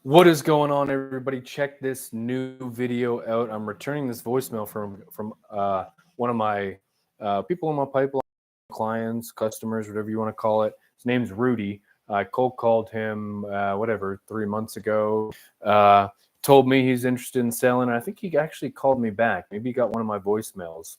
What is going on, everybody? Check this new video out. I'm returning this voicemail from one of my people in my pipeline, clients, customers, whatever you want to call it. His name's Rudy. I cold called him, 3 months ago. Told me he's interested in selling. I think he actually called me back. Maybe he got one of my voicemails.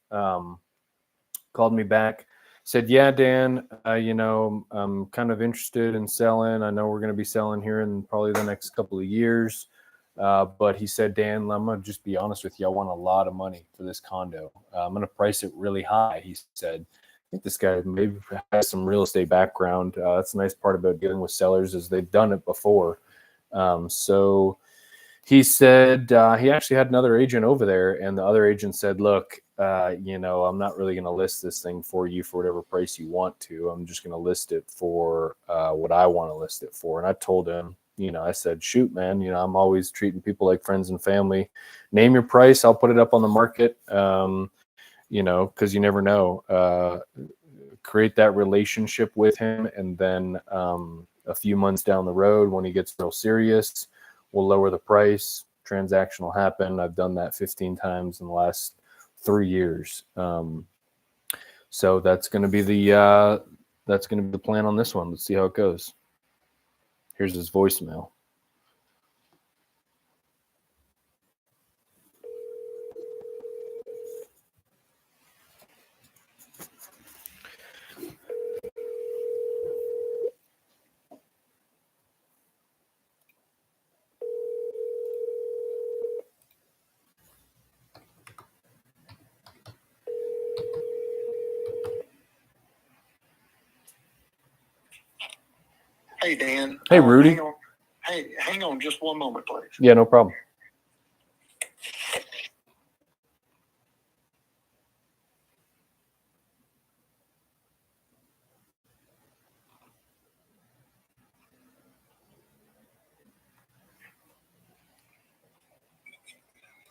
Called me back, said, "Yeah, Dan, I'm kind of interested in selling. I know we're going to be selling here in probably the next couple of years." But he said, "Dan, I'm going to just be honest with you. I want a lot of money for this condo. I'm going to price it really high." He said, "I think this guy maybe has some real estate background. That's a nice part about dealing with sellers is they've done it before." So he said he actually had another agent over there, and the other agent said, "Look, I'm not really going to list this thing for you for whatever price you want to. I'm just going to list it for what I want to list it for." And I told him, I said, "Shoot, man, I'm always treating people like friends and family. Name your price. I'll put it up on the market, because you never know. Create that relationship with him, and then a few months down the road when he gets real serious, we'll lower the price. Transaction will happen." I've done that 15 times in the last 3 years. So that's going to be the plan on this one. Let's see how it goes. Here's his voicemail. Hey, Dan. Hey, Rudy. Hang on just one moment, please. Yeah, no problem.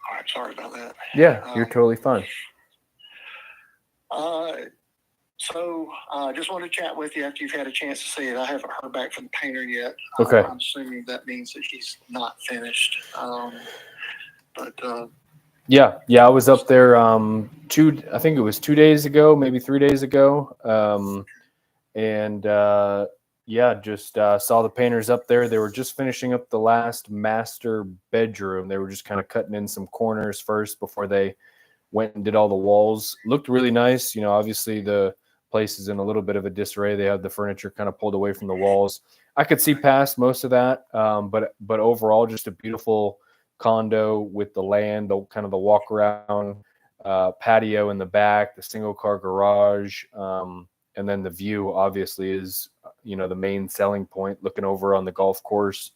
All right, sorry about that. Yeah, you're totally fine. So I just wanted to chat with you after you've had a chance to see it. I haven't heard back from the painter yet. Okay. I'm assuming that means that he's not finished. Yeah, I was up there I think it was 2 days ago, maybe 3 days ago. Just saw the painters up there. They were just finishing up the last master bedroom. They were just kind of cutting in some corners first before they went and did all the walls. Looked really nice. Obviously the place is in a little bit of a disarray. They had the furniture kind of pulled away from the walls. I could see past most of that, but overall, just a beautiful condo with the land, the kind of the walk around patio in the back, the single car garage, and then the view obviously is the main selling point. Looking over on the golf course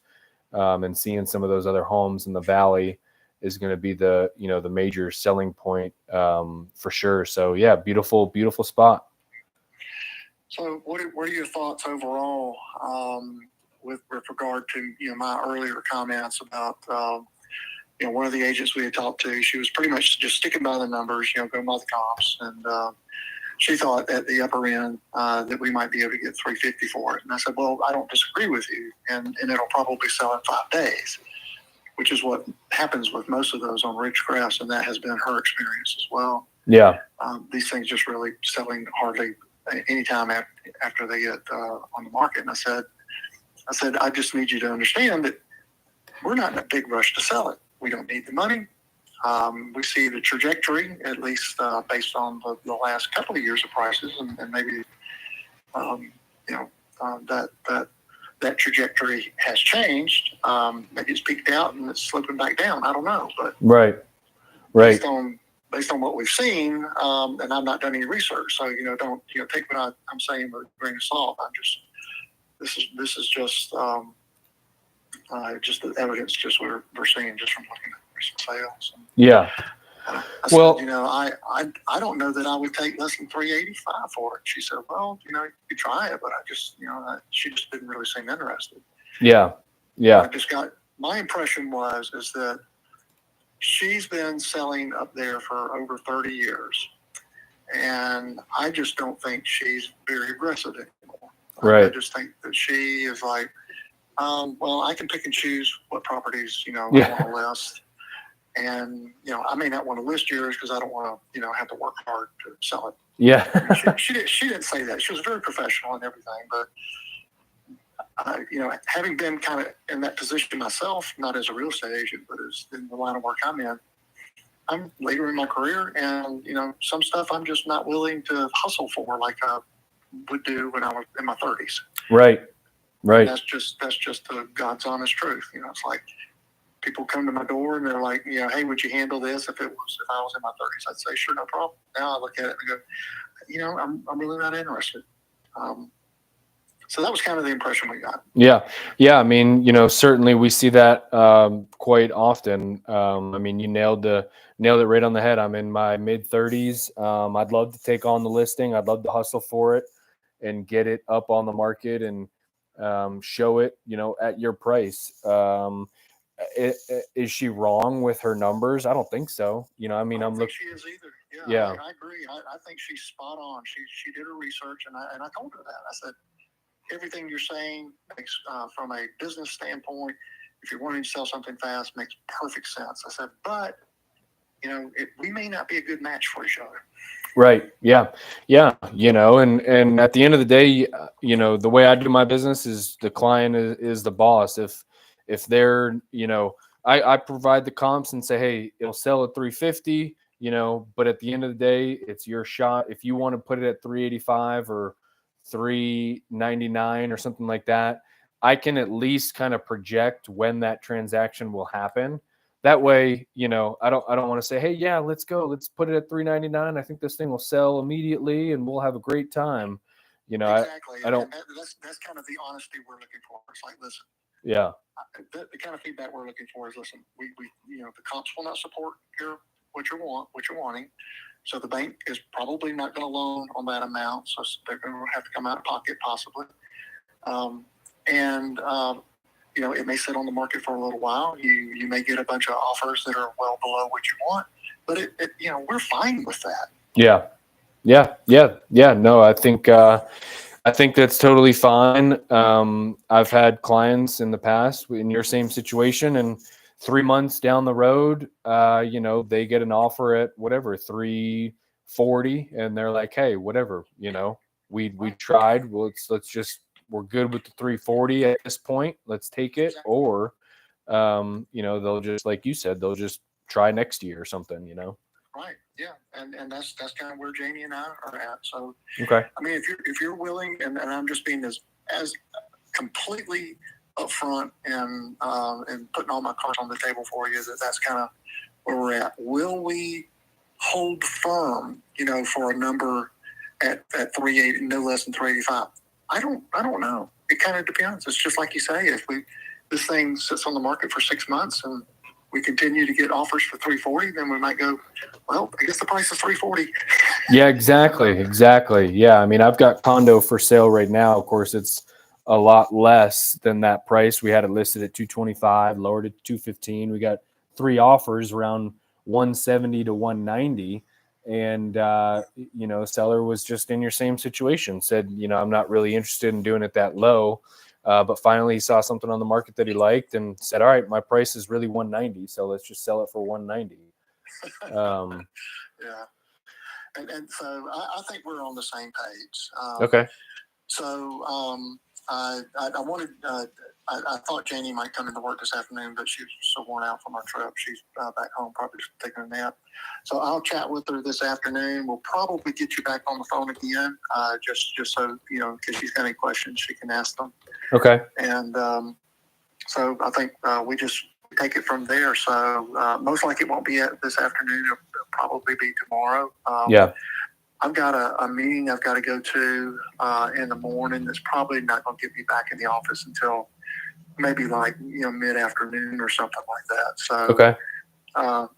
and seeing some of those other homes in the valley is going to be the major selling point for sure. So yeah, beautiful spot. So what are your thoughts overall with regard to my earlier comments about one of the agents we had talked to? She was pretty much just sticking by the numbers, going by the comps, and she thought at the upper end that we might be able to get $350 for it. And I said, well, I don't disagree with you, and it'll probably sell in 5 days, which is what happens with most of those on Ridgecrafts, and that has been her experience as well. Yeah. These things just really selling hardly any time after they get on the market. And I said, I just need you to understand that we're not in a big rush to sell it. We don't need the money. We see the trajectory, at least based on the last couple of years of prices, and maybe that trajectory has changed. Maybe it's peaked out and it's slipping back down. I don't know, but right. Based on what we've seen, and I've not done any research, so don't take what I'm saying with a grain of salt. This is just the evidence, just what we're seeing just from looking at recent sales. And, yeah. I well, said, I don't know that I would take less than $385 for it. She said, well, you could try it, but I just, she just didn't really seem interested. Yeah. My impression is that she's been selling up there for over 30 years, and I just don't think she's very aggressive anymore. Right. I just think that she is like, Well, I can pick and choose what properties, I Yeah. want to list. And, I may not want to list yours because I don't want to, have to work hard to sell it. Yeah. I mean, she didn't say that. She was very professional and everything. But, having been kind of in that position myself, not as a real estate agent, but as in the line of work I'm later in my career. And, some stuff I'm just not willing to hustle for like I would do when I was in my 30s. Right. Right. And that's just the God's honest truth. It's like people come to my door and they're like, hey, would you handle this if I was in my 30s? I'd say, sure, no problem. Now I look at it and go, I'm really not interested. So that was kind of the impression we got. Yeah. Yeah. I mean, certainly we see that quite often. I mean, you nailed it right on the head. I'm in my mid 30s. I'd love to take on the listing. I'd love to hustle for it and get it up on the market and show it, at your price. Is she wrong with her numbers? I don't think so. I mean, I I'm don't think looking. she is either. Yeah. I agree. I think she's spot on. She did her research, and I told her that. I said, everything you're saying makes, from a business standpoint, if you're wanting to sell something fast, makes perfect sense. I said, but we may not be a good match for each other. Right. Yeah. Yeah. And at the end of the day, the way I do my business is the client is the boss. If they're, I provide the comps and say, hey, it'll sell at 350, but at the end of the day, it's your shot. If you want to put it at 385 or 399 or something like that, I can at least kind of project when that transaction will happen. That way, I don't want to say, hey, yeah, let's go. Let's put it at 399. I think this thing will sell immediately and we'll have a great time. Exactly. I don't. And that's kind of the honesty we're looking for. It's like, listen, Yeah. the kind of feedback we're looking for is, listen, we the comps will not support what you're wanting. So the bank is probably not going to loan on that amount. So they're going to have to come out of pocket possibly. And it may sit on the market for a little while. You may get a bunch of offers that are well below what you want, but we're fine with that. Yeah. Yeah. Yeah. Yeah. No, I think that's totally fine. I've had clients in the past in your same situation, and 3 months down the road, they get an offer at whatever 340, and they're like, "Hey, whatever, we tried. Well, let's just we're good with the 340 at this point. Let's take it." Or, they'll just, like you said, they'll just try next year or something. Right. Yeah. And that's kind of where Jamie and I are at. So, Okay. I mean, if you're willing, and I'm just being as completely upfront and putting all my cards on the table for you, that's kind of where we're at. Will we hold firm, for a number at 380, no less than 385? I don't know. It kind of depends. It's just like you say, if this thing sits on the market for 6 months and we continue to get offers for 340, then we might go, well, I guess the price is 340. Yeah, exactly. Yeah, I mean, I've got condo for sale right now. Of course, it's a lot less than that price. We had it listed at 225, lowered it to 215. We got 3 offers around 170 to 190, and seller was just in your same situation. Said, I'm not really interested in doing it that low. But finally, he saw something on the market that he liked and said, all right, my price is really 190, so let's just sell it for 190. Yeah. And so I think we're on the same page. Okay. So I wanted, I thought Janie might come into work this afternoon, but she's so worn out from our trip. She's back home, probably just taking a nap. So I'll chat with her this afternoon. We'll probably get you back on the phone again, just so, because she's got any questions, she can ask them. Okay. And so I think we just take it from there. So most likely it won't be this afternoon. It'll probably be tomorrow. Yeah. I've got a meeting I've got to go to in the morning. That's probably not going to get me back in the office until maybe like mid-afternoon or something like that. So Okay.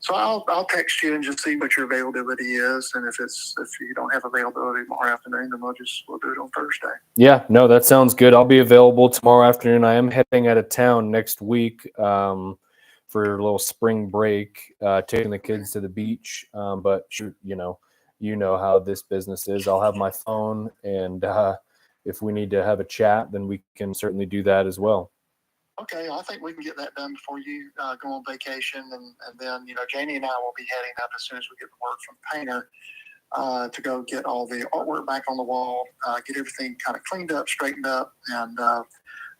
So I'll text you and just see what your availability is, and if you don't have availability tomorrow afternoon, then we'll do it on Thursday. Yeah, no, that sounds good. I'll be available tomorrow afternoon. I am heading out of town next week for a little spring break, taking the kids to the beach. But shoot, you know how this business is. I'll have my phone, and if we need to have a chat, then we can certainly do that as well. Okay, I think we can get that done before you go on vacation, and then Janie and I will be heading up as soon as we get the word from the painter to go get all the artwork back on the wall, get everything kind of cleaned up, straightened up, and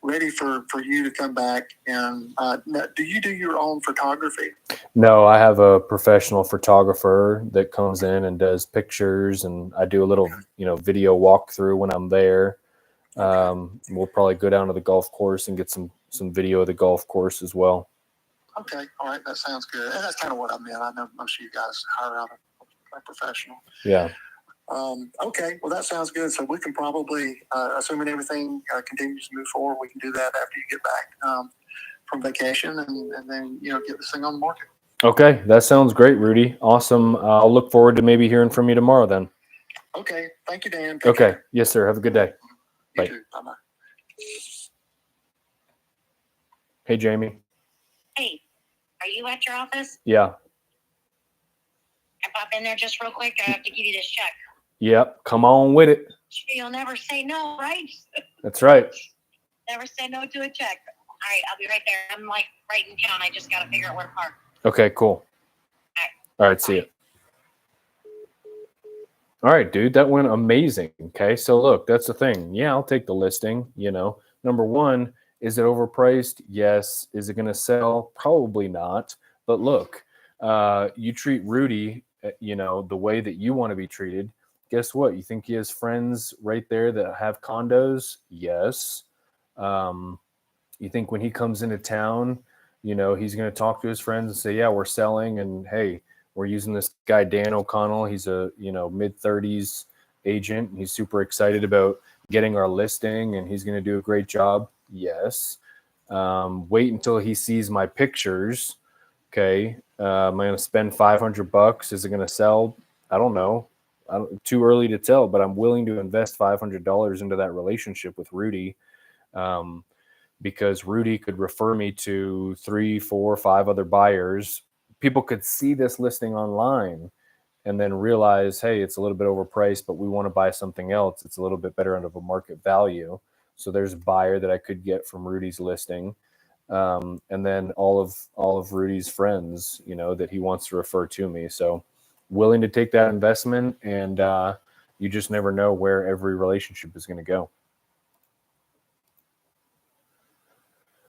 ready for you to come back. And do you do your own photography? No, I have a professional photographer that comes in and does pictures, and I do a little, video walkthrough when I'm there. We'll probably go down to the golf course and get some video of the golf course as well. Okay, all right, that sounds good. And that's kind of what I meant. I know most of you guys hire out a professional. Yeah. Okay, well, that sounds good. So we can probably, assuming everything continues to move forward, we can do that after you get back from vacation, and then get this thing on the market. Okay, that sounds great, Rudy. Awesome. I'll look forward to maybe hearing from you tomorrow then. Okay, thank you, Dan. Take care. Yes, sir. Have a good day. You Bye. too. Bye-bye. Hey, Jamie. Hey, are you at your office? Yeah. I pop in there just real quick. I have to give you this check. Yep. Come on with it. You'll never say no, right? That's right. Never say no to a check. All right, I'll be right there. I'm like right in town. I just got to figure out where to park. Okay, cool. All right, see you. All right, dude, that went amazing. Okay, so look, that's the thing. Yeah, I'll take the listing. Number one, is it overpriced? Yes. Is it going to sell? Probably not. But look, you treat Rudy, the way that you want to be treated. Guess what? You think he has friends right there that have condos? Yes. You think when he comes into town, he's going to talk to his friends and say, yeah, we're selling, and hey, we're using this guy, Dan O'Connell. He's a, mid-30s agent. He's super excited about getting our listing, and he's going to do a great job. Yes. Wait until he sees my pictures. Okay. Am I going to spend $500? Is it going to sell? I don't know. Too early to tell, but I'm willing to invest $500 into that relationship with Rudy. Because Rudy could refer me to 3, 4, 5 other buyers. People could see this listing online and then realize, hey, it's a little bit overpriced, but we want to buy something else. It's a little bit better under a market value. So there's a buyer that I could get from Rudy's listing. And then all of Rudy's friends, that he wants to refer to me. So willing to take that investment, and you just never know where every relationship is going to go.